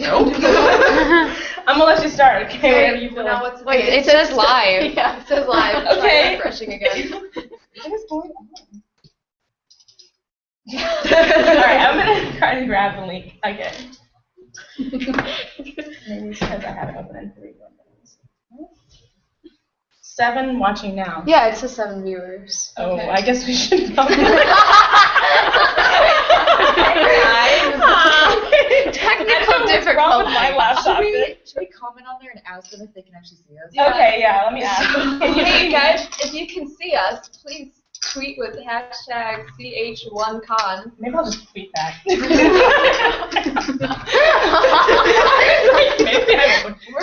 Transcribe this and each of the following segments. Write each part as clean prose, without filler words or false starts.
Nope. I'm gonna let you start. Okay. Whatever you feel. Now Like. wait, it says live. Yeah, it says live. Okay. Refreshing again. What is going on? Alright, I'm gonna try to grab the link again. Maybe it's because I have it open in 3 windows. 7 watching now. Yeah, it says 7 viewers. Oh, Okay. I guess we should know. Technical difficulty. Wrong with my laptop. Should we comment on there and ask them if they can actually see us? Okay, yeah, let me ask. Hey guys, if you can see us, please tweet with hashtag Ch1Con. Maybe I'll just tweet back. We're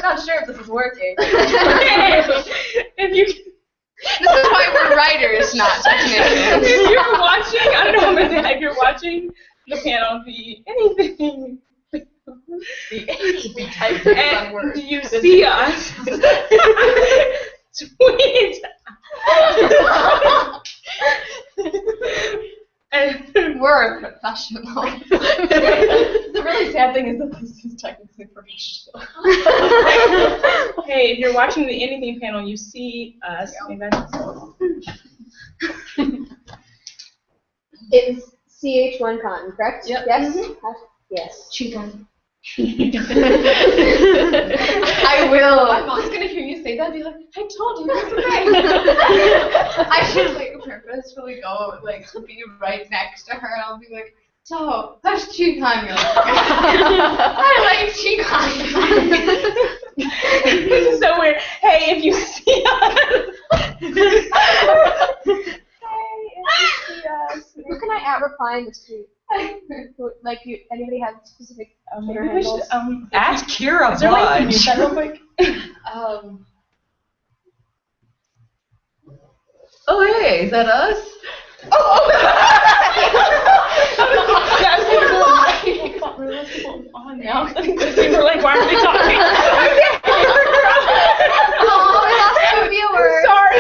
not sure if this is working. If you This is why we're writers, not technicians. if you're watching, I don't know what I'm saying, if you're watching the panel, the anything, We typed this on and Word. you see us, tweet. And We're professional. The really sad thing is that this is technically professional. hey, if you're watching the anything panel, you see us. Maybe that's It's Ch1Con, correct? Yep. Yes? Yes. Ch1Con. I will. My mom's gonna hear you say that and be like, I told you this was right. I should like purposefully go like be right next to her and I'll be like, so that's Ch1Con. I like Ch1Con. This is so weird. Hey, if you see us. Who can I reply in the tweet? Like, anybody have specific Twitter Maybe we should handles? Ask Kira Is there a way to mute Budge. that real quick? Oh, hey, is that us? On now. We were like, why are they talking? Oh, we lost a viewer. Sorry.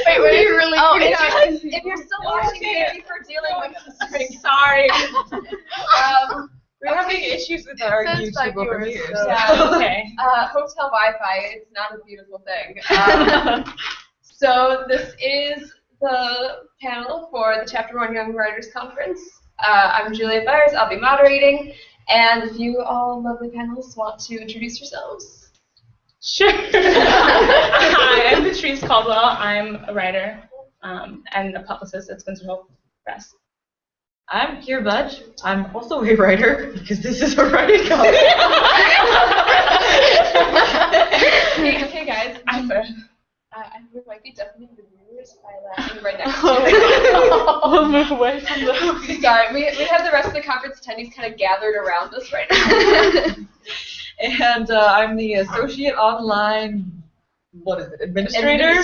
Wait, wait, you really? Oh, if you're still watching, thank you for dealing with this. Sorry. We're having issues with our Since YouTube 5 over viewers, here. so- Yeah, okay. Hotel Wi-Fi, it's not a beautiful thing. So this is the panel for the Chapter 1 Young Writers Conference. I'm Julia Byers, I'll be moderating, and if you all lovely panelists want to introduce yourselves. Sure. Hi, I'm Patrice Caldwell. I'm a writer and a publicist at Spencer Hill Press. I'm Kira Budge. I'm also a writer because this is a writing conference. Hey guys, I'm we might be deafening the viewers by laughing right next to it. We'll move away from the. Sorry, we have the rest of the conference attendees kind of gathered around us right now. And I'm the associate online, what is it, administrator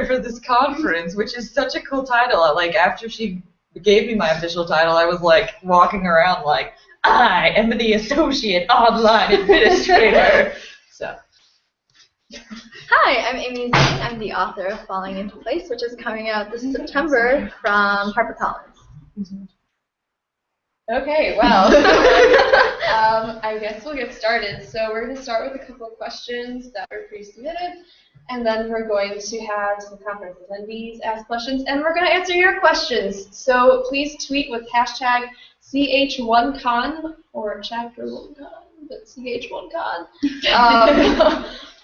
for this conference, which is such a cool title. Like, after she gave me my official title, I was like walking around like, I am the associate online administrator. So. Hi, I'm Amy Zhang. I'm the author of Falling Into Place, which is coming out this September from HarperCollins. Okay, well, I guess we'll get started. So we're going to start with a couple of questions that were pre-submitted, and then we're going to have some conference attendees ask questions, and we're going to answer your questions. So please tweet with hashtag Ch1Con or Chapter 1Con, but Ch1Con.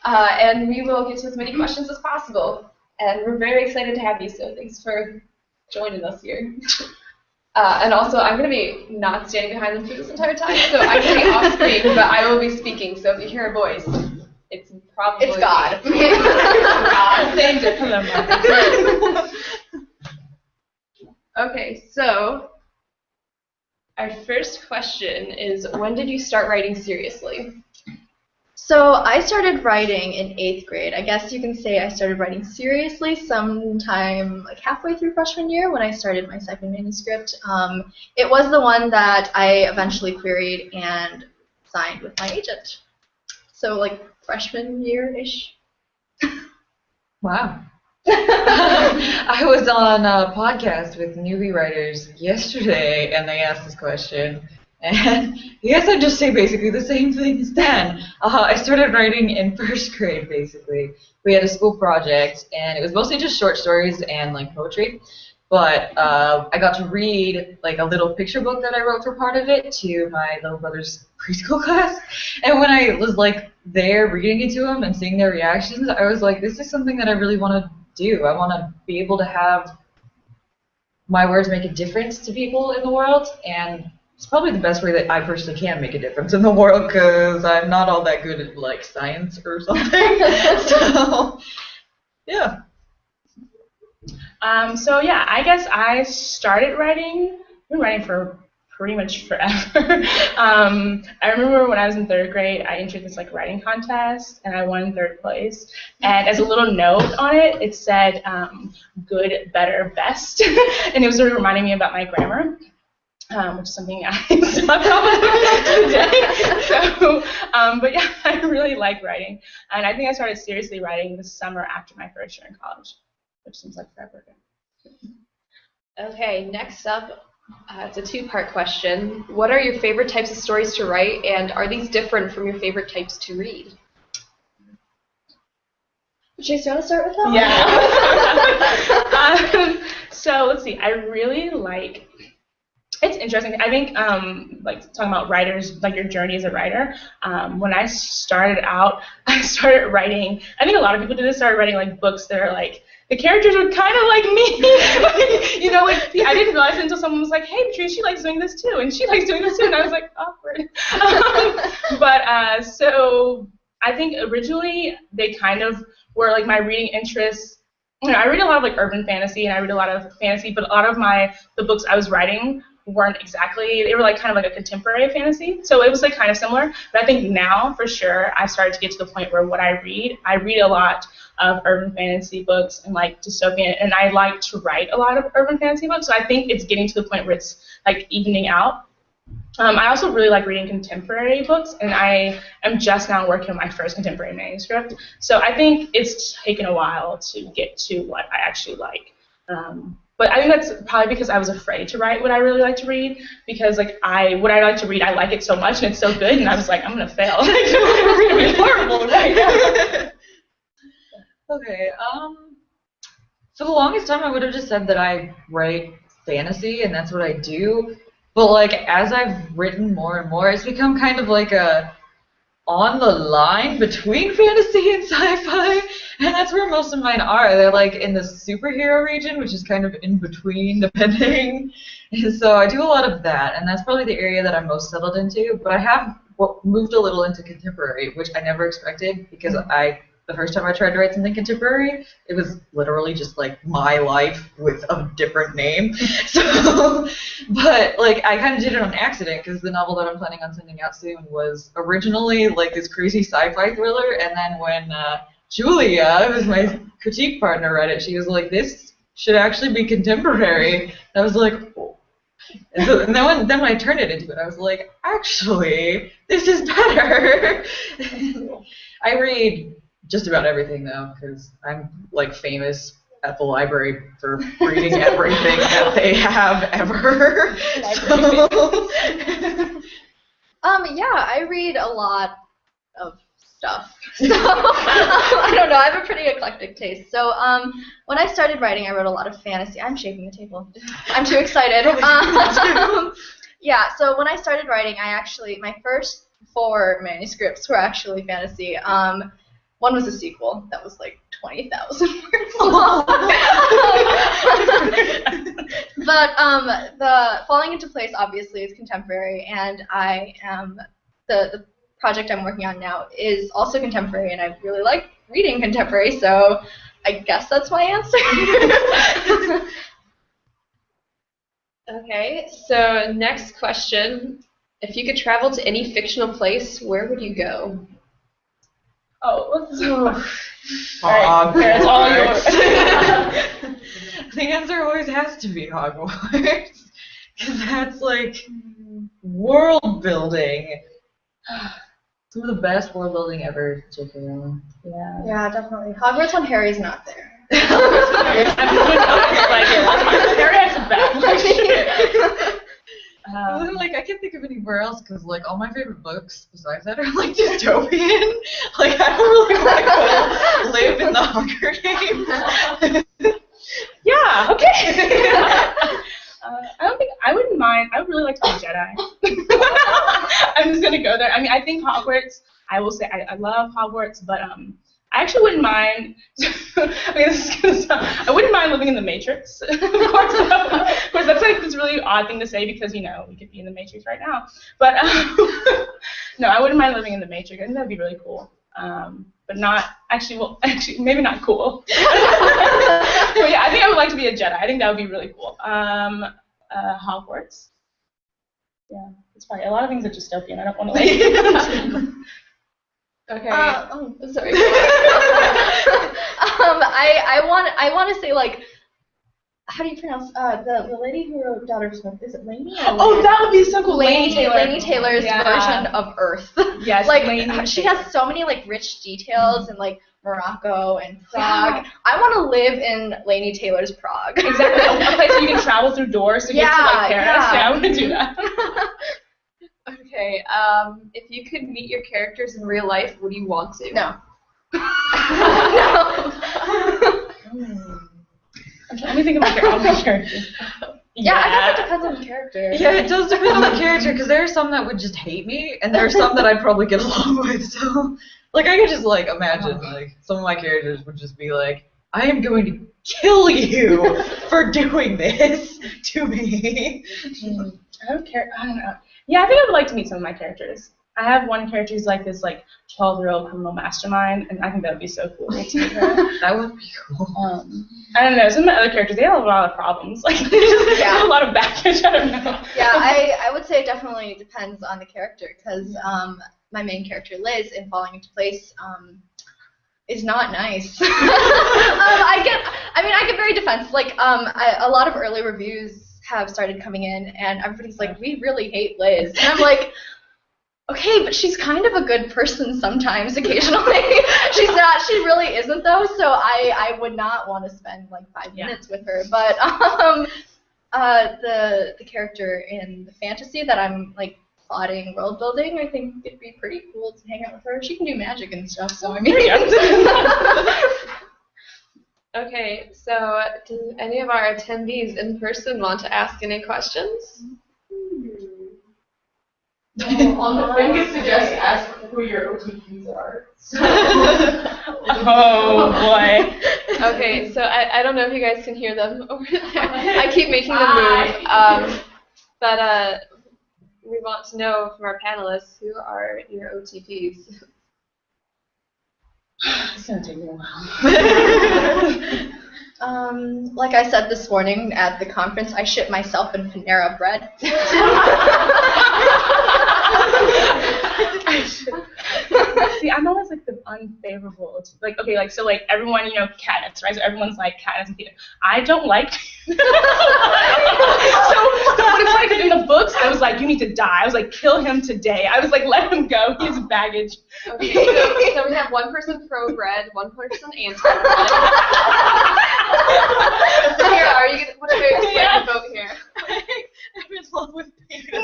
And we will get to as many questions as possible. And we're very excited to have you, so thanks for joining us here. And also, I'm going to be not standing behind them for this entire time, so I'm going to be off screen, but I will be speaking, so if you hear a voice, it's probably It's God. God. Saved it from them. Okay, so our first question is, when did you start writing seriously? So I started writing in 8th grade. I guess you can say I started writing seriously sometime like halfway through freshman year when I started my second manuscript. It was the one that I eventually queried and signed with my agent. So like freshman year-ish. Wow. I was on a podcast with newbie writers yesterday, and they asked this question. And I guess I'd just say basically the same thing as Dan. I started writing in first grade, basically. We had a school project, and it was mostly just short stories and like poetry. But I got to read like a little picture book that I wrote for part of it to my little brother's preschool class. And when I was like there reading it to them and seeing their reactions, I was like, this is something that I really want to do. I want to be able to have my words make a difference to people in the world, and it's probably the best way that I personally can make a difference in the world, because I'm not all that good at like science or something. So yeah. So yeah, I guess I started writing. I've been writing for pretty much forever. I remember when I was in 3rd grade, I entered this like writing contest, and I won 3rd place. And as a little note on it, it said good, better, best, and it was sort of reminding me about my grammar. Which is something I still have problems with today. So, but yeah, I really like writing. And I think I started seriously writing the summer after my first year in college, which seems like forever ago. Okay, next up, it's a 2-part question. What are your favorite types of stories to write, and are these different from your favorite types to read? Chase, do you want to start with that? Yeah. So let's see. I really like. It's interesting. I think, like talking about writers, like your journey as a writer. When I started out, I started writing. I think a lot of people do this. Started writing like books that are like the characters were kind of like me. You know, like I didn't realize it until someone was like, "Hey, Patrice, she likes doing this too, and she likes doing this too," and I was like, awkward. So I think originally they kind of were like my reading interests. You know, I read a lot of like urban fantasy, and I read a lot of fantasy, but a lot of the books I was writing weren't exactly, they were like kind of like a contemporary fantasy, so it was like kind of similar. But I think now for sure I started to get to the point where what I read a lot of urban fantasy books and like dystopian, and I like to write a lot of urban fantasy books, so I think it's getting to the point where it's like evening out. I also really like reading contemporary books, and I am just now working on my first contemporary manuscript, so I think it's taken a while to get to what I actually like. But I think that's probably because I was afraid to write what I really like to read, because like what I like to read, I like it so much and it's so good, and I was like, I'm gonna fail. It's gonna be horrible to write. Okay. For the longest time, I would have just said that I write fantasy and that's what I do. But like as I've written more and more, it's become kind of like a on the line between fantasy and sci-fi, and that's where most of mine are. They're like in the superhero region, which is kind of in between, depending. And so I do a lot of that, and that's probably the area that I'm most settled into. But I have moved a little into contemporary, which I never expected, because the first time I tried to write something contemporary, it was literally just like my life with a different name. So, but like I kind of did it on accident, because the novel that I'm planning on sending out soon was originally like this crazy sci-fi thriller, and then when Julia, who's my critique partner, read it, she was like, "This should actually be contemporary." And I was like, oh. And then when I turned it into it, I was like, actually, this is better. I read just about everything though, because I'm like famous at the library for reading everything that they have ever. Yeah, I read a lot of stuff. So I don't know, I have a pretty eclectic taste. So when I started writing, I wrote a lot of fantasy. I'm shaping the table. I'm too excited. Yeah, so when I started writing, my first 4 manuscripts were actually fantasy. One was a sequel that was like 20,000 words long. But the Falling Into Place obviously is contemporary, and I am the project I'm working on now is also contemporary, and I really like reading contemporary, so I guess that's my answer. Okay, so next question. If you could travel to any fictional place, where would you go? Oh, Hogwarts. Right, it's all yours. The answer always has to be Hogwarts, because that's like world building. Some of the best world building ever, J.K. Rowling. Yeah. Yeah, definitely. Hogwarts when Harry's not there. Harry has a bad Like, I can't think of anywhere else because, like, all my favorite books besides that are, like, dystopian. Like, I don't really want to live in the Hunger Games. Yeah, okay. I don't think, I wouldn't mind, I would really like to be a Jedi. I'm just going to go there. I mean, I think Hogwarts, I will say, I love Hogwarts, but I actually wouldn't mind, I mean, this is going to sound, I wouldn't mind living in the Matrix. Of course, that's like this really odd thing to say because, you know, we could be in the Matrix right now. But, no, I wouldn't mind living in the Matrix. I think that would be really cool. But not, actually, maybe not cool. But yeah, I think I would like to be a Jedi. I think that would be really cool. Hogwarts. Yeah, it's probably a lot of things are dystopian. I don't want to like. Okay. Sorry. I want to say, like, how do you pronounce the lady who wrote Daughter of Smoke? Is it Lainey? Oh, that would be so cool. Lainey Taylor's version of Earth. Yes, like Lainey she Taylor. has so many like rich details in like Morocco and Prague. I want to live in Lainey Taylor's Prague. Exactly. A place where you can travel through doors to get to like Paris. Yeah, I want to do that. Okay. If you could meet your characters in real life, would you want to? No. No. Let me think about all my characters. Yeah, I guess it depends on the character. Yeah, it does depend on the character, because there are some that would just hate me, and there are some that I'd probably get along with, so... Like, I could just, like, imagine, like, some of my characters would just be like, I am going to kill you for doing this to me. I don't care. I don't know. Yeah, I think I would like to meet some of my characters. I have one character who's like this, like, 12-year-old criminal mastermind, and I think that would be so cool to meet her. That would be cool. I don't know. Some of my other characters, they have a lot of problems. Like, they just have a lot of baggage. I don't know. Yeah, I would say it definitely depends on the character, because my main character, Liz, in Falling Into Place, is not nice. I get very defensive. Like, a lot of early reviews have started coming in, and everybody's like, we really hate Liz. And I'm like, okay, but she's kind of a good person sometimes, occasionally. She's not, she really isn't though, so I would not want to spend like 5 minutes with her. But the character in the fantasy that I'm like plotting world building, I think it'd be pretty cool to hang out with her. She can do magic and stuff, so I mean. Okay, so do any of our attendees in person want to ask any questions? On the thing is to just ask who your OTPs are. Oh boy. Okay, so I don't know if you guys can hear them over there. I keep making them move. But we want to know from our panelists, who are your OTPs? It's gonna take me a while. Like I said this morning at the conference, I ship myself in Panera bread. See, I'm always like the unfavorable. Like, okay, like so, like everyone, you know, Katniss, right? So everyone's like Katniss and Peter. I don't like. So what it's like in the books, I was like, you need to die. I was like, kill him today. I was like, let him go. He has baggage. Okay, so we have one person pro bread, one person anti bread. Kira, are you gonna? What's your explain the vote here? I'm in love with Peter. No!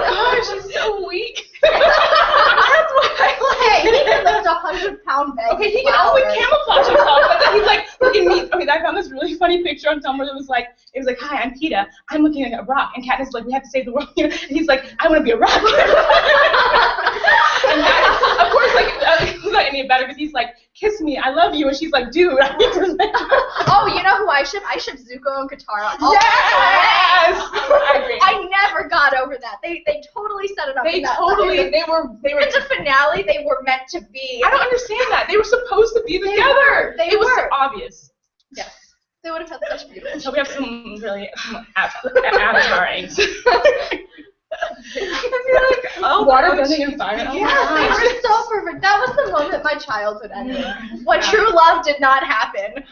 Gosh, she's so weak. That's what I like. Hey, he can lift a 100-pound bag. Okay, he can always camouflage himself. But then he's like, looking neat. Okay, I found this really funny picture on Tumblr that was like, it was like, hi, I'm Peeta. I'm looking at a rock. And Katniss is like, we have to save the world here. And he's like, I want to be a rock. And that, of course, like, it's not any better because he's like, kiss me, I love you. And she's like, dude, I need to live. Oh, you know who I ship? I ship Zuko and Katara. Yes! I agree. I never got over that. They totally set it up. They totally, they were. In the finale, they were meant to be. I don't understand that. They were supposed to be together. It was so obvious. Yes. They would have had such beautiful. So we have some really avatar eggs. I feel like water bending and fire. Yes, they were so perfect. That was the moment my childhood ended. When true love did not happen.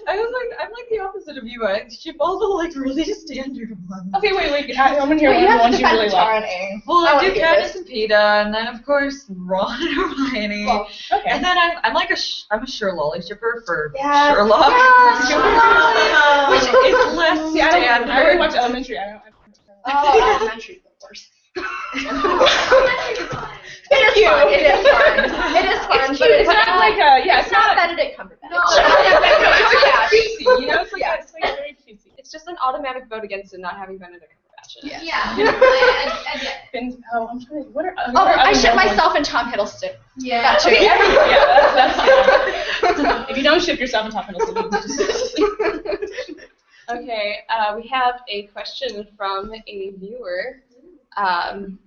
I'm like the opposite of you. I ship all the like really standard ones. Okay, wait. I want to hear one of the ones you really love. Well, I do Katniss and Peeta, and then of course Ron and Hermione. Well, okay. And then I'm like I'm a Sherlolly shipper for Yes. Sherlock. Yes. Which elementary. I don't. Oh, elementary's the worst. Thank you. It is fun. It is fun. It's cute. It's not like a It's not Benedict Cumberbatch. No. It's cutesy, you know. It's like it's like very cutesy. It's just an automatic vote against it not having Benedict Cumberbatch in it. Yeah. I'm trying to. What are? I ship myself and Tom Hiddleston. Yeah. That too. That's if you don't ship yourself and Tom Hiddleston, you just. Okay, we have a question from a viewer.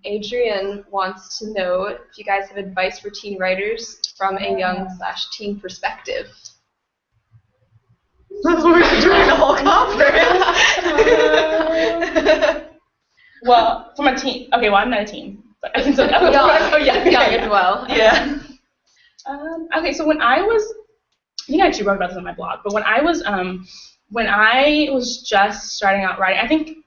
Adrian wants to know if you guys have advice for teen writers from a young/teen perspective. That's what we're doing the whole conference. Well, from a teen. Okay, well, I'm not a teen, but I can still. Young as well. Yeah. Okay, so when I was, I think I actually wrote about this on my blog, but when I was just starting out writing, I think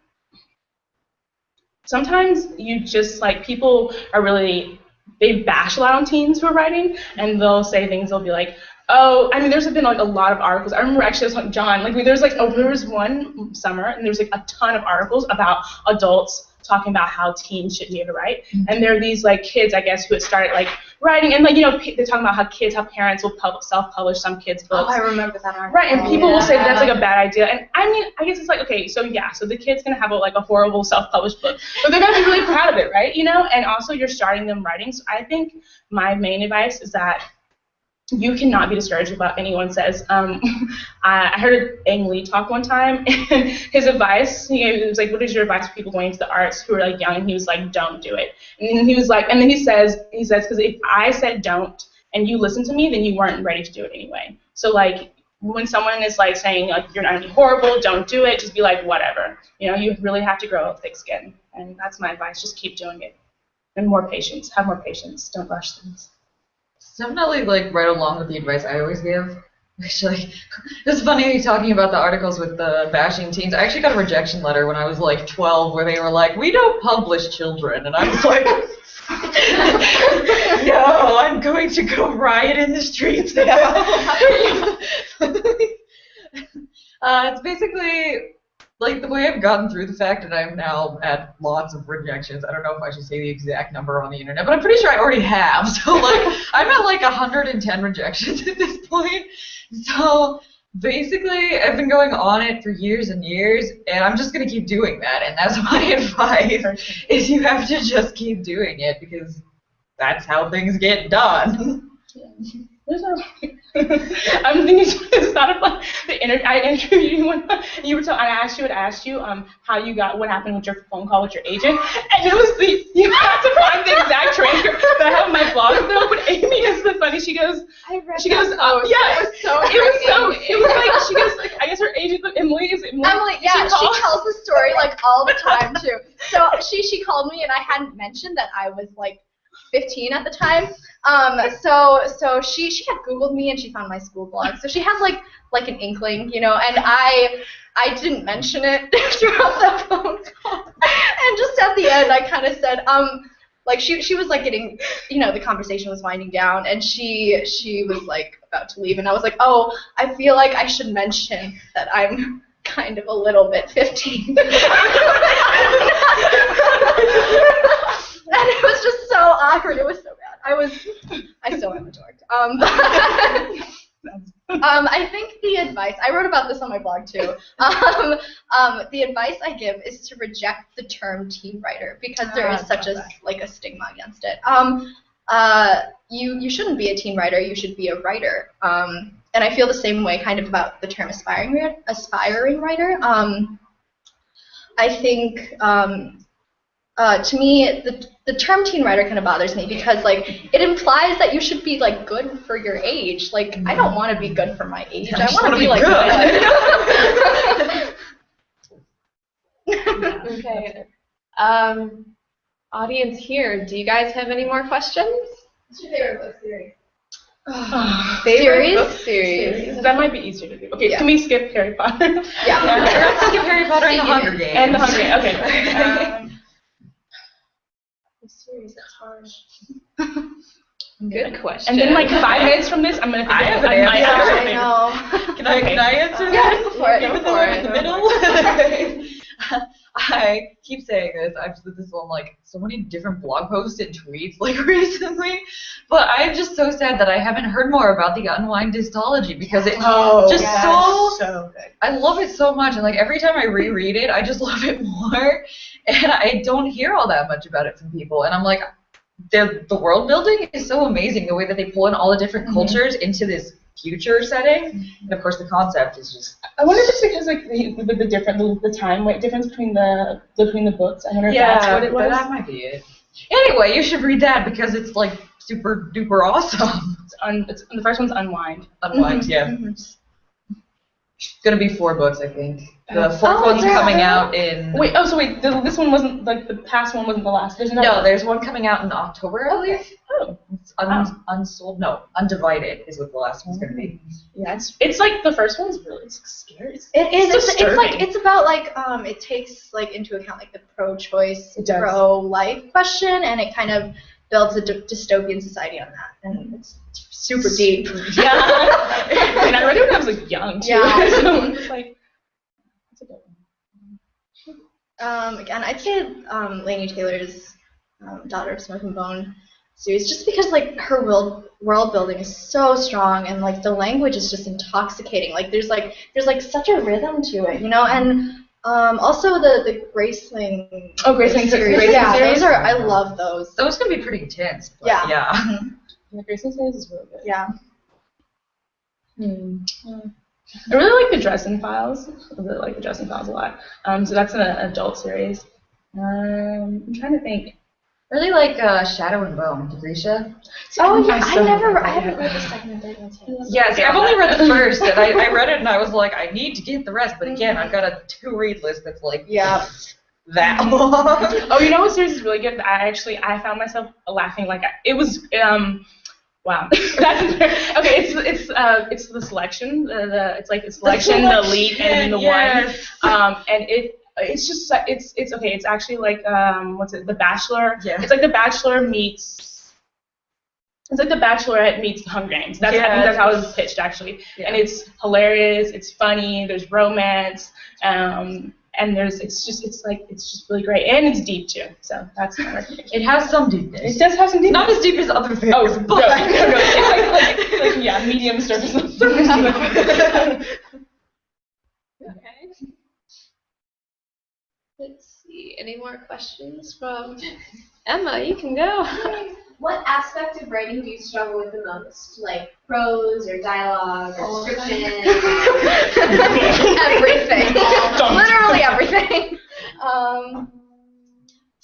sometimes you just, like, people are really, they bash a lot on teens who are writing, and they'll say things, they'll be like, oh, I mean, there's been, like, a lot of articles. I remember actually I was talking to John, like, there was one summer, and there was, like, a ton of articles about adults talking about how teens shouldn't be able to write. Mm-hmm. And there are these, like, kids, I guess, who had started, like, writing, and, like, you know, they're talking about how parents will self-publish some kids' books. Oh, I remember that article. Right, and people will say that's, like, a bad idea. And, I mean, I guess it's like, okay, so, yeah, so the kid's going to have, a horrible self-published book. But they're going to be really proud of it, right, you know? And also, you're starting them writing. So I think my main advice is that you cannot be discouraged about anyone says. I heard Ang Lee talk one time, and his advice, he was like, what is your advice for people going into the arts who are, like, young? And he was like, don't do it. And he was like, and then he says, because if I said don't, and you listen to me, then you weren't ready to do it anyway. So, like, when someone is, like, saying, like, you're not going to be horrible, don't do it, just be like, whatever. You know, you really have to grow thick skin. And that's my advice. Just keep doing it. And more patience. Have more patience. Don't rush things. Definitely, like, right along with the advice I always give. Actually, it's funny talking about the articles with the bashing teens. I actually got a rejection letter when I was, like, 12 where they were like, we don't publish children. And I was like, no, I'm going to go riot in the streets now. It's basically, like, the way I've gotten through the fact that I'm now at lots of rejections. I don't know if I should say the exact number on the internet, but I'm pretty sure I already have. So, like, I'm at, like, 110 rejections at this point. So, basically, I've been going on it for years and years, and I'm just going to keep doing that. And that's my advice, is you have to just keep doing it, because that's how things get done. I'm thinking it's not a fun. I interviewed you one time, and you were I asked you how you got what happened with your phone call with your agent, and it was you have to find the exact transcript that I have on my blog though. But Amy is the funny. She goes, I read yeah, it was like she goes like I guess her agent Emily is Emily. Yeah, she tells the story like all the time too. So she called me, and I hadn't mentioned that I was like 15 at the time. So she had Googled me, and she found my school blog. So she had like an inkling, you know, and I didn't mention it throughout the phone call. And just at the end, I kind of said, like she was like getting, you know, the conversation was winding down, and she was like about to leave, and I was like, oh, I feel like I should mention that I'm kind of a little bit 15. And it was just so awkward. It was so bad. I still am a dork. I think the advice, I wrote about this on my blog too. The advice I give is to reject the term teen writer, because there is such a stigma against it. You shouldn't be a teen writer. You should be a writer. And I feel the same way kind of about the term aspiring writer. I think to me, the term teen writer kind of bothers me, because like it implies that you should be like good for your age. Like I don't want to be good for my age. I want to be like good. Okay. Audience here, do you guys have any more questions? What's your favorite book series? Favorite book series? That might be easier to do. Okay, Can we skip Harry Potter? Yeah. Let's skip Harry Potter and the Hunger Games. And the Hunger Games. Okay. Series, that's hard. Good question. And then like 5 minutes from this, I'm gonna think I have an my answer. actual I favorite. know. Can I answer that? Yeah, go for it. Even though I'm in the middle? I've said this on like so many different blog posts and tweets like recently, but I'm just so sad that I haven't heard more about the unwind dystology because it's so good. I love it so much, and like every time I reread it, I just love it more, and I don't hear all that much about it from people, and I'm like, the world building is so amazing, the way that they pull in all the different cultures into this future setting, and of course the concept is just. I wonder if it's because like the time difference between the books. I wonder if that's what it was. That might be it. Anyway, you should read that because it's like super duper awesome. The first one's Unwind. Yeah. It's gonna be 4 books, I think. The 4th one's coming out in. Wait, this one wasn't like the past one wasn't the last. There's one coming out in October, I believe. Oh. It's Unsold. No, Undivided is what the last one's gonna be. Yeah, it's like the first one's really scary. It is. It's about like it takes like into account like the pro-choice, pro-life question, and it kind of builds a dystopian society on that, and it's super deep. Yeah. And I read it when I was like young too. Yeah. So it's like. It's a good one. Again, I'd say Laini Taylor's Daughter of Smoke and Bone series, just because like her world building is so strong, and like the language is just intoxicating. Like there's such a rhythm to it, you know, and also the Graceling. Oh, Graceling series. Those are, I love those. Those can be pretty intense. But yeah. The Graceling series is really good. Yeah. I really like the Dresden Files. I really like the Dresden Files a lot. So that's an adult series. I'm trying to think. I really like Shadow and Bone, Grisha. Oh yeah, I haven't read the second and third ones yet. Yeah, see, I've only read the first, and I read it, and I was like, I need to get the rest. But again, I've got a 2-read list that's like that long. Oh, you know what series is really good? I found myself laughing like it was. Wow. Okay, it's the selection. It's like the selection, the lead, and the one. And it's just it's okay. It's actually like The Bachelor. Yeah. It's like The Bachelor meets. It's like The Bachelorette meets The Hunger Games. I think that's how it was pitched actually. Yeah. And it's hilarious. It's funny. There's romance. And it's just really great, and it's deep too. So that's my recommendation. It has some deepness. It does have some deepness. Not as deep as other things. Oh, but no. It's like medium surface. Okay. Let's see. Any more questions from Emma? You can go. What aspect of writing do you struggle with the most? Like prose or dialogue or description? Everything. Literally everything.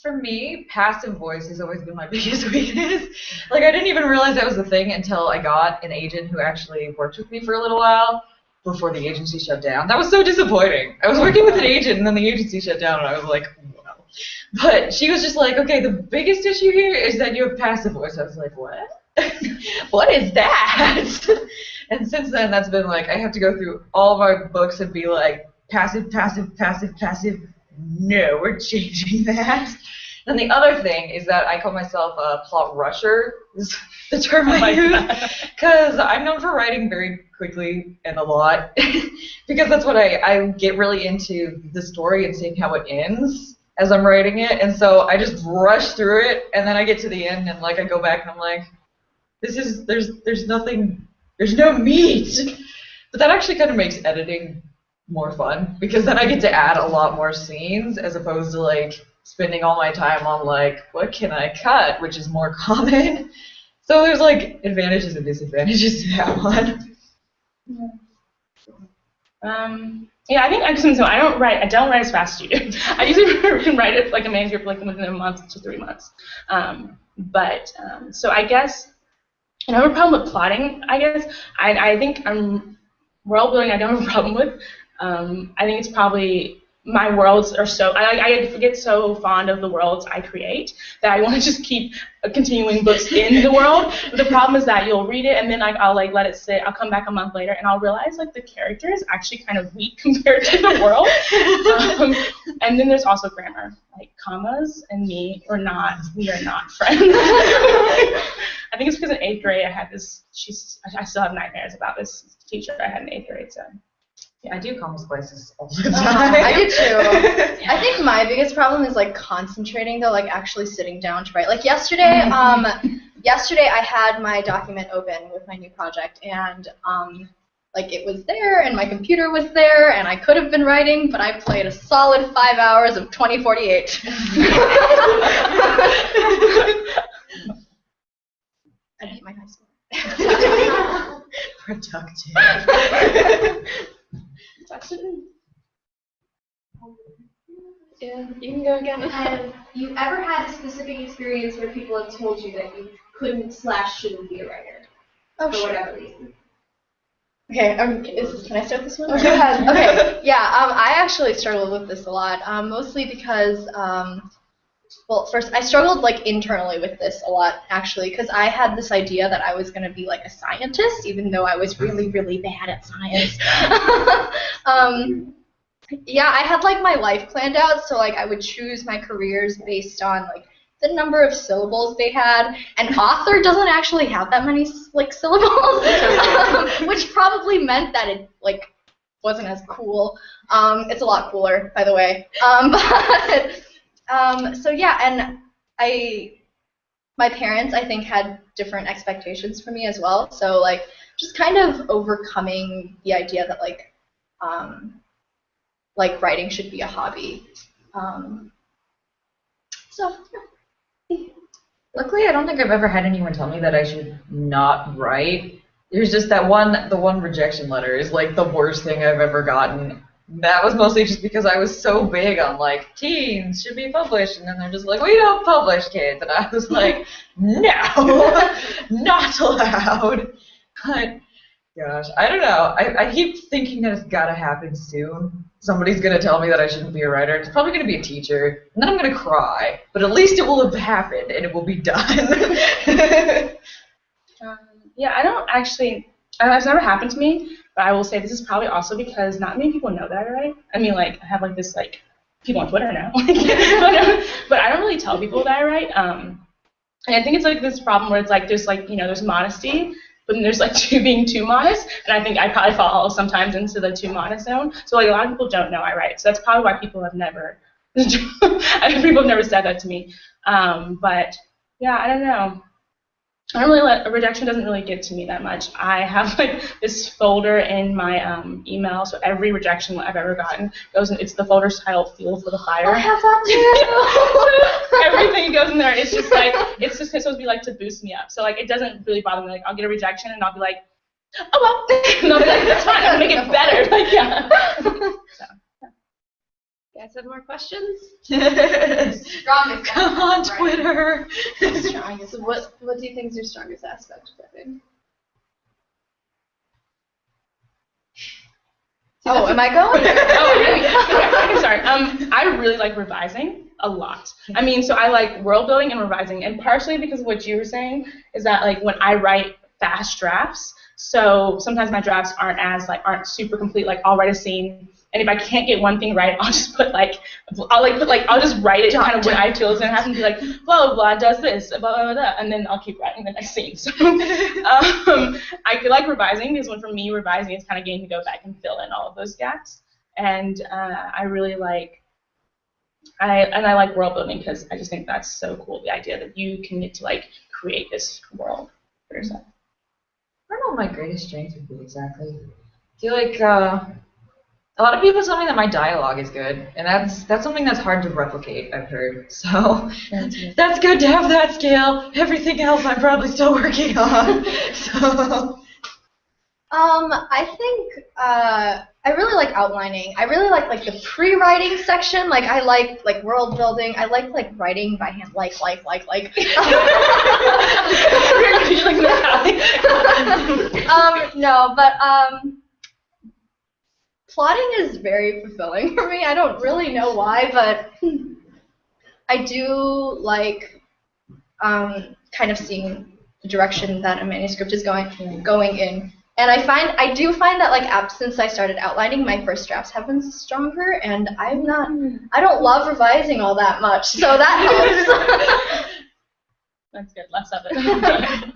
For me, passive voice has always been my biggest weakness. Like, I didn't even realize that was a thing until I got an agent who actually worked with me for a little while before the agency shut down. That was so disappointing. I was working with an agent, and then the agency shut down, and I was like, wow. But she was just like, okay, the biggest issue here is that you have passive voice. I was like, what? What is that? And since then, that's been like, I have to go through all of my books and be like, passive, passive, passive, passive. No, we're changing that. And the other thing is that I call myself a plot rusher, is the term I use, because I'm known for writing very quickly and a lot, because that's what I get really into the story and seeing how it ends as I'm writing it, and so I just rush through it, and then I get to the end, and like I go back and I'm like, there's nothing, there's no meat. But that actually kind of makes editing more fun, because then I get to add a lot more scenes as opposed to like spending all my time on like, what can I cut, which is more common. So there's like advantages and disadvantages to that one. Yeah, I think I don't write as fast as you do. I usually can write it like a manuscript like within a month to 3 months. So I guess I have a problem with plotting. I guess I think world building I don't have a problem with. I think it's probably my worlds are so I get so fond of the worlds I create that I want to just keep continuing books in the world. But the problem is that you'll read it and then I'll like let it sit. I'll come back a month later and I'll realize like the character is actually kind of weak compared to the world. And then there's also grammar, like commas and me we are not friends. I think it's because in 8th grade I had this. I still have nightmares about this teacher I had in 8th grade. So. I do comma splices all the time. I do too. I think my biggest problem is like concentrating though, like actually sitting down to write. Like yesterday, yesterday I had my document open with my new project, and like it was there, and my computer was there, and I could have been writing, but I played a solid 5 hours of 2048. I hate my high school. Productive. Yeah, you can go again. Have you ever had a specific experience where people have told you that you couldn't/shouldn't be a writer Oh, for sure. whatever reason? Okay, can I start this one? Go ahead. Okay, yeah, I actually struggled with this a lot, mostly because, well, first, I struggled, like, internally with this a lot, actually, because I had this idea that I was going to be, like, a scientist, even though I was really, really bad at science. Yeah, I had, like, my life planned out, so, like, I would choose my careers based on, like, the number of syllables they had, and author doesn't actually have that many, like, syllables, which probably meant that it, like, wasn't as cool. It's a lot cooler, by the way. So yeah, and my parents, I think, had different expectations for me as well, so, like, just kind of overcoming the idea that, like, writing should be a hobby. So, yeah. Luckily, I don't think I've ever had anyone tell me that I should not write. There's just the one rejection letter is like the worst thing I've ever gotten. That was mostly just because I was so big on like teens should be published, and then they're just like, we don't publish kids, and I was like, no, not allowed. But gosh, I don't know. I keep thinking that it's gotta happen soon. Somebody's gonna tell me that I shouldn't be a writer. It's probably gonna be a teacher, and then I'm gonna cry. But at least it will have happened, and it will be done. Yeah, I don't actually. It's never happened to me, but I will say this is probably also because not many people know that I write. I mean, like, I have like this like people on Twitter now, but I don't really tell people that I write. And I think it's like this problem where it's like there's like there's modesty. But then there's like being too modest, and I think I probably fall sometimes into the too modest zone. So like a lot of people don't know I write, so that's probably why people have never, people have never said that to me. But yeah, I don't know. I don't really rejection doesn't really get to me that much. I have like this folder in my email, so every rejection I've ever gotten goes in. It's the folder's titled "Fuel for the Fire." I have that too. Everything goes in there. It's just like it's just supposed to be like to boost me up. So like it doesn't really bother me. Like I'll get a rejection and I'll be like, oh well, and I'll be like, that's fine. I'll make it better. Like yeah. So. You guys have more questions? Strongest Come on, Twitter. Strongest. What do you think is your strongest aspect of writing? Oh, am I going? Oh, sorry. I really like revising a lot. I mean, so I like world building and revising, and partially because of what you were saying is that like when I write fast drafts, so sometimes my drafts aren't super complete. Like I'll write a scene, and if I can't get one thing right, I'll just put I'll just write it kind of what I feel is gonna happen. And be like blah blah blah does this blah blah blah, and then I'll keep writing the next scene. So I feel like revising because for me revising is kind of getting to go back and fill in all of those gaps, and I really like. I like world building because I just think that's so cool. The idea that you can get to like create this world for yourself. I don't know what my greatest strength would be exactly. I feel like a lot of people tell me that my dialogue is good, and that's something that's hard to replicate, I've heard. So that's good to have that skill. Everything else I'm probably still working on. So I think I really like outlining. I really like the pre-writing section. Like I like world building. I like writing by hand. Like. No, but plotting is very fulfilling for me. I don't really know why, but I do like kind of seeing the direction that a manuscript is going in. And I do find that like since I started outlining, my first drafts have been stronger, and I don't love revising all that much, so that helps. That's good. Less of it.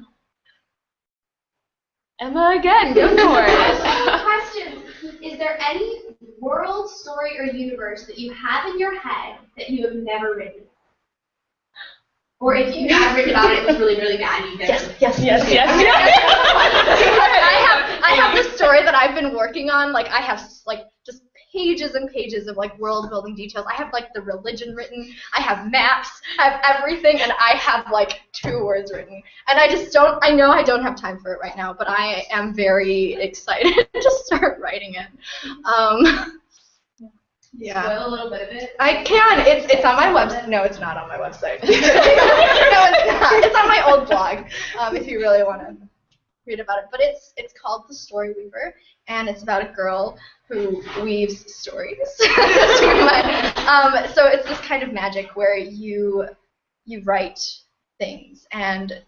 Emma again, go for it. Questions. Is there any world, story, or universe that you have in your head that you have never written? Or if you have written about it, it was really, really bad. And you never I have this story that I've been working on. Like I have like just pages and pages of like world building details. I have like the religion written. I have maps. I have everything, and I have like 2 words written. And I just don't. I know I don't have time for it right now, but I am very excited to start writing it. Yeah. Spoil a little bit of it. I can. It's on my website. No, it's not on my website. No, it's not. It's on my old blog. If you really want to read about it, but it's called The Story Weaver, and it's about a girl who weaves stories. So it's this kind of magic where you write things and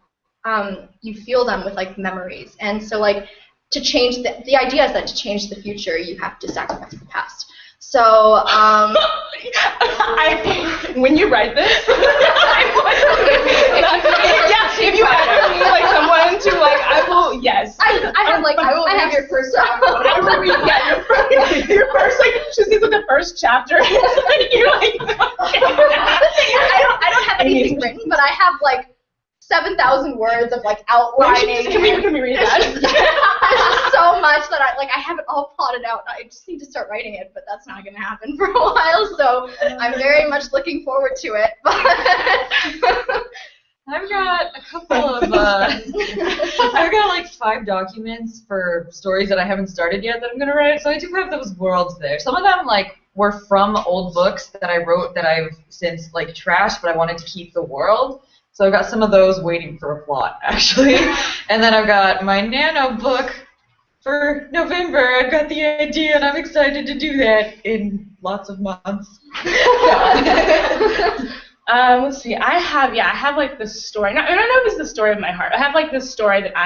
you feel them with like memories, and so like to change the idea is that to change the future you have to sacrifice the past. So, when you write this, if you ever need like someone to like, I will, yes. I have your first draft. I will read, your first, like, she sees like the first chapter, and you're like, okay. I don't have anything written, but I have like 7,000 words of like outlining. Can we read that? There's just so much that I have it all plotted out. I just need to start writing it, but that's not going to happen for a while. So I'm very much looking forward to it. I've got a couple of, I've got like 5 documents for stories that I haven't started yet that I'm going to write, so I do have those worlds there. Some of them like were from old books that I wrote that I've since like trashed, but I wanted to keep the world. So I've got some of those waiting for a plot, actually. And then I've got my nano book for November. I've got the idea, and I'm excited to do that in lots of months. Let's see. I have like this story. I don't know if it's the story of my heart. I have like this story that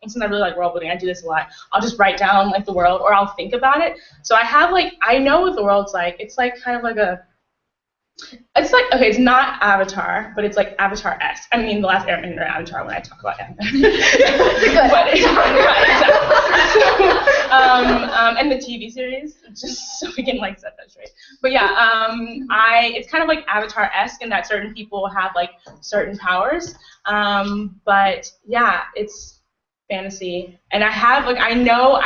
since I really like world building, I do this a lot. I'll just write down like the world, or I'll think about it. So I have like, I know what the world's like. It's like kind of like it's like, okay, it's not Avatar, but it's like Avatar-esque. I mean, the last Airbender Avatar when I talk about Avatar. But it's and the TV series, just so we can like set that straight. But yeah, it's kind of like Avatar-esque in that certain people have like certain powers. But yeah, it's fantasy, and I have like, I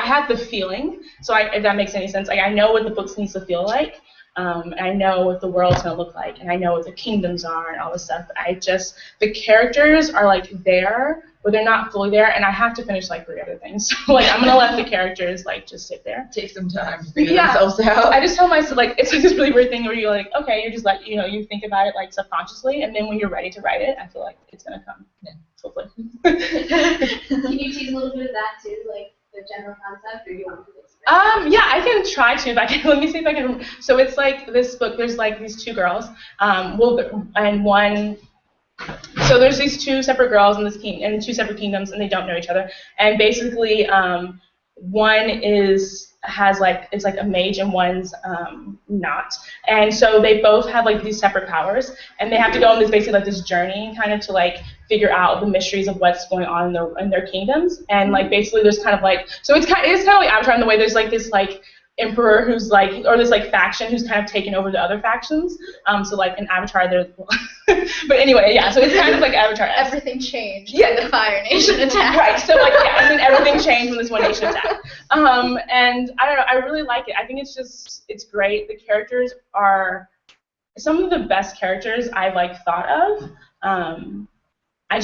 have the feeling. So if that makes any sense, like I know what the books needs to feel like. And I know what the world's going to look like, and I know what the kingdoms are and all this stuff. But the characters are like there, but they're not fully there, and I have to finish like 3 other things. So like I'm going to let the characters like just sit there. Take some time to figure themselves out. So I just tell myself, like, it's like this really weird thing where you're like, okay, you just like, you think about it like subconsciously, and then when you're ready to write it, I feel like it's going to come. Yeah, hopefully. Can you tease a little bit of that too, like the general concept, or you want to explain? Yeah, I can try to. If I can, let me see if I can. So it's like this book. There's like these 2 girls. And one. So there's these 2 separate girls in this in 2 separate kingdoms, and they don't know each other. And basically, one has like, it's like a mage, and one's not. And so they both have like these separate powers, and they have to go on this basically like this journey kind of to like figure out the mysteries of what's going on in their kingdoms. And like basically there's kind of like, so it's kind of like Avatar in the way there's like this like emperor who's like, or this like faction who's kind of taken over the other factions. So like in Avatar there's, but anyway, yeah, so it's kind of like Avatar. Everything changed when the Fire Nation attacked. Right, so like, yeah, and then everything changed when this One Nation attacked. And I don't know, I really like it. I think it's great. The characters are some of the best characters I've like thought of. I'm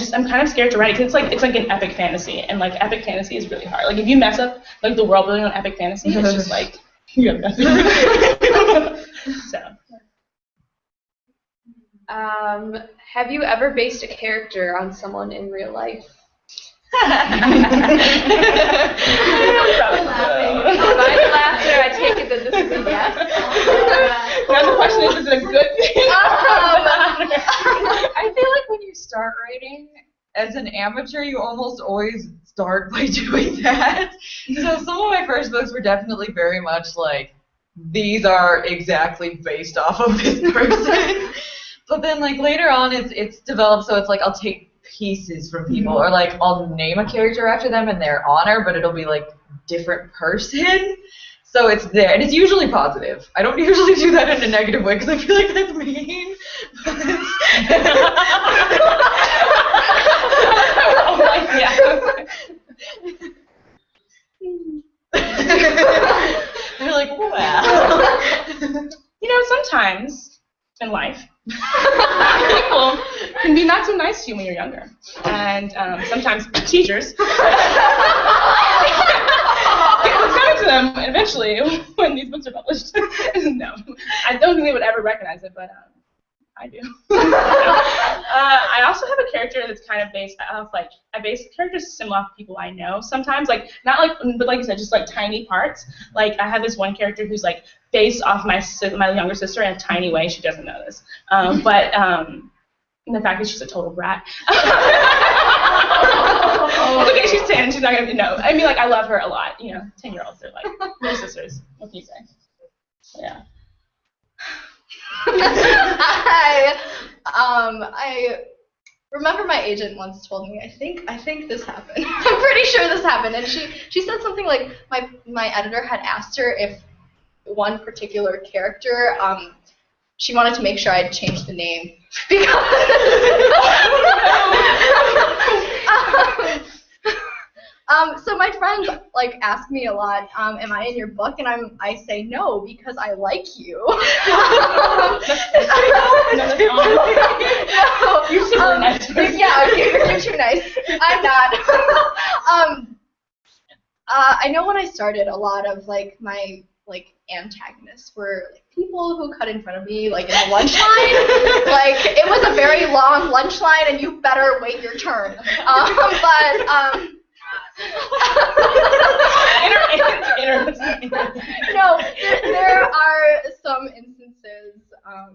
kind of scared to write it because it's like an epic fantasy, and like epic fantasy is really hard. Like if you mess up like the world building on epic fantasy, it's just like you have nothing. So. Have you ever based a character on someone in real life? Laughing. By the laughter, I take it that this is a yes. Now the question is it a good thing? I feel like when you start writing as an amateur, you almost always start by doing that. So some of my first books were definitely very much like, these are exactly based off of this person. But then like later on, it's developed so it's like I'll take pieces from people, or like I'll name a character after them in their honor, but it'll be like different person. So it's there, and it's usually positive. I don't usually do that in a negative way because I feel like that's mean. Oh, like, yeah. They're like, wow. You know, sometimes in life, people can be not so nice to you when you're younger. And sometimes teachers get what's coming to them eventually when these books are published. No, I don't think they would ever recognize it, but I do. I also have a character that's kind of based off, like, I base characters similar off people I know sometimes, like, not like, but like I said, just like tiny parts. Like, I have this one character who's like based off my younger sister in a tiny way. She doesn't know this, but the fact that she's a total brat. It's okay, she's 10, she's not gonna know. I mean, like, I love her a lot. You know, 10-year-olds are like little sisters. What can you say? So, yeah. I remember my agent once told me, I think this happened. I'm pretty sure this happened, and she said something like my editor had asked her if one particular character, she wanted to make sure I'd change the name because so my friends like ask me a lot, am I in your book? And I say no because I like you. No, you're super nice. Yeah, you're too nice. I'm not. I know when I started, a lot of like my antagonists were like people who cut in front of me like in a lunch line. Like it was a very long lunch line, and you better wait your turn. No, there are some instances, I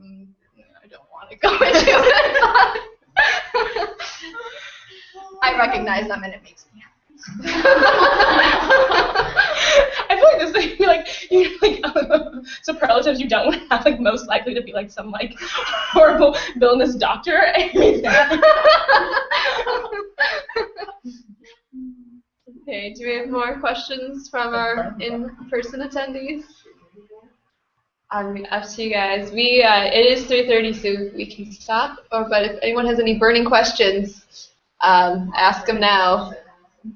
don't want to go into it, but I recognize them and it makes me happy. I feel like this thing, you're like superlatives you don't want to have, like, most likely to be like some like horrible villainous doctor. Okay, do we have more questions from our in-person attendees? Up to you guys. It is 3:30, so we can stop. But if anyone has any burning questions, ask them now.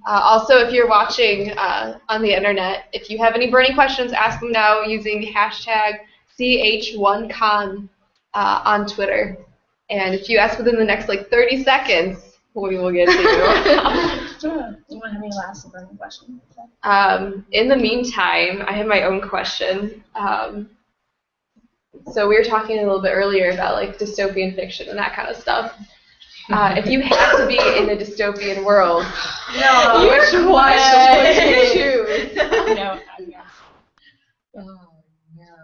Also, if you're watching on the internet, if you have any burning questions, ask them now using hashtag Ch1Con on Twitter. And if you ask within the next 30 seconds, we will get to you. Do you want to have any last burning question? In the meantime, I have my own question. So we were talking a little bit earlier about dystopian fiction and that kind of stuff. If you had to be in a dystopian world, which one would you choose?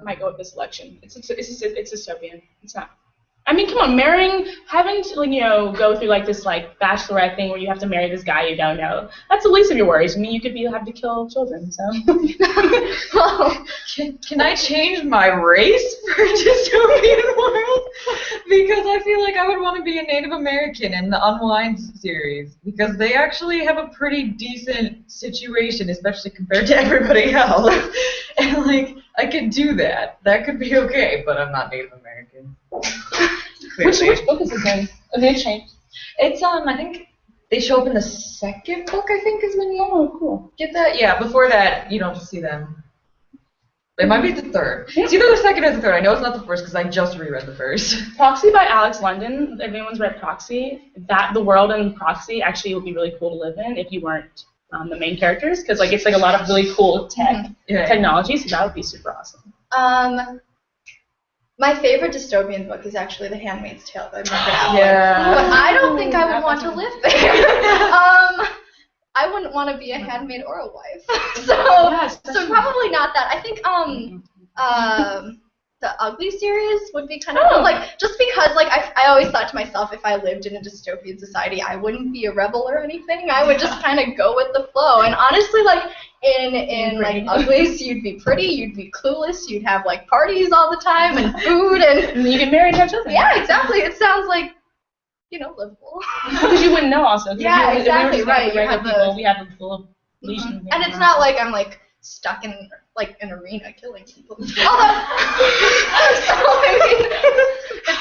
Might go with this election. It's dystopian. It's not. I mean, come on, having to go through this bachelorette thing where you have to marry this guy you don't know. That's the least of your worries. I mean, you could have to kill children. So. Well, can I change my race for a dystopian world? Because I feel like I would want to be a Native American in the Unwind series because they actually have a pretty decent situation, especially compared to everybody else. And I could do that. That could be okay, but I'm not Native American. Which book is it in? Have they changed? It's I think they show up in the second book, I think, is when you cool. Get that? Yeah, before that you don't see them. It might be the third. It's either the second or the third. I know it's not the first because I just reread the first. Proxy by Alex London. If anyone's read Proxy, the world in Proxy actually would be really cool to live in if you weren't the main characters, because it's a lot of really cool technology, so that would be super awesome. My favorite dystopian book is actually The Handmaid's Tale by Margaret Atwood. Yeah. But I don't think I would want to live there. I wouldn't want to be a handmaid or a wife. So probably not that. I think the Ugly series would be kind of cool. Just because I always thought to myself, if I lived in a dystopian society, I wouldn't be a rebel or anything. I would just kind of go with the flow. And honestly, in Uglies, you'd be pretty, you'd be clueless, you'd have parties all the time and food and you get married and have children. Yeah, exactly. It sounds livable. Because you wouldn't know also. Yeah, exactly, right. We have the full of legion. And it's not like I'm stuck in like an arena killing people. Although,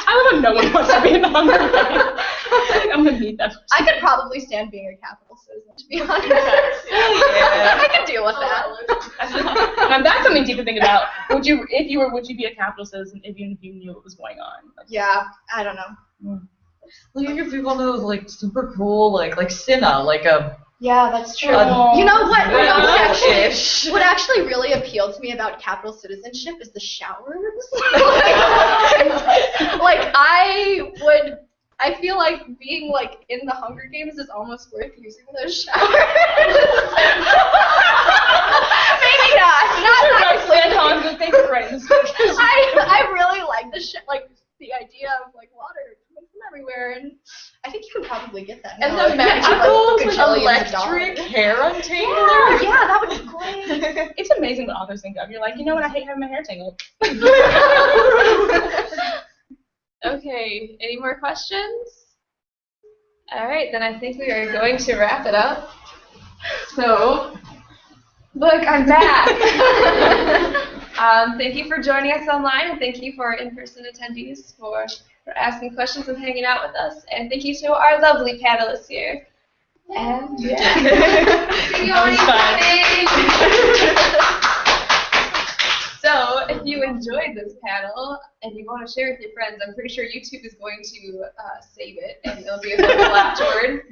I love how no one wants to be in the Hunger Games. I'm gonna need that. I could probably stand being a capital citizen, to be honest. I could deal with that. Now that's something deep to think about. Would you be a capital citizen even if you knew what was going on? Yeah, I don't know. Look at your people know like super cool, like Cinna, like a. Yeah, that's true. Oh. You know what? Well-ish. What actually really appealed to me about capital citizenship is the showers. Like I feel like being like in the Hunger Games is almost worth using those showers. Maybe not actually. I really like the idea of like water coming from everywhere, and I think you can probably get that. And now. the magical like, electric hair untangler. Yeah, that would be great. It's amazing what authors think of. You're like, you know what? I hate having my hair tangled. Okay, any more questions? All right, then I think we are going to wrap it up. So, look, I'm back. Thank you for joining us online, and thank you for our in-person attendees for asking questions and hanging out with us. And thank you to our lovely panelists here. And so, if you enjoyed this panel and you want to share with your friends, I'm pretty sure YouTube is going to save it, and it'll be available afterward.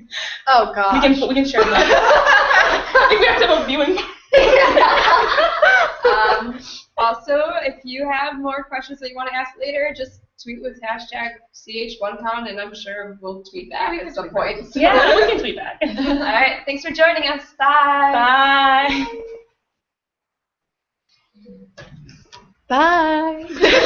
Oh God. We can share that. I think we have to have a viewing. Also, if you have more questions that you want to ask later, just tweet with hashtag Ch1Con, and I'm sure we'll tweet back at some point. Yeah, we can tweet back. All right, thanks for joining us. Bye. Bye. Bye.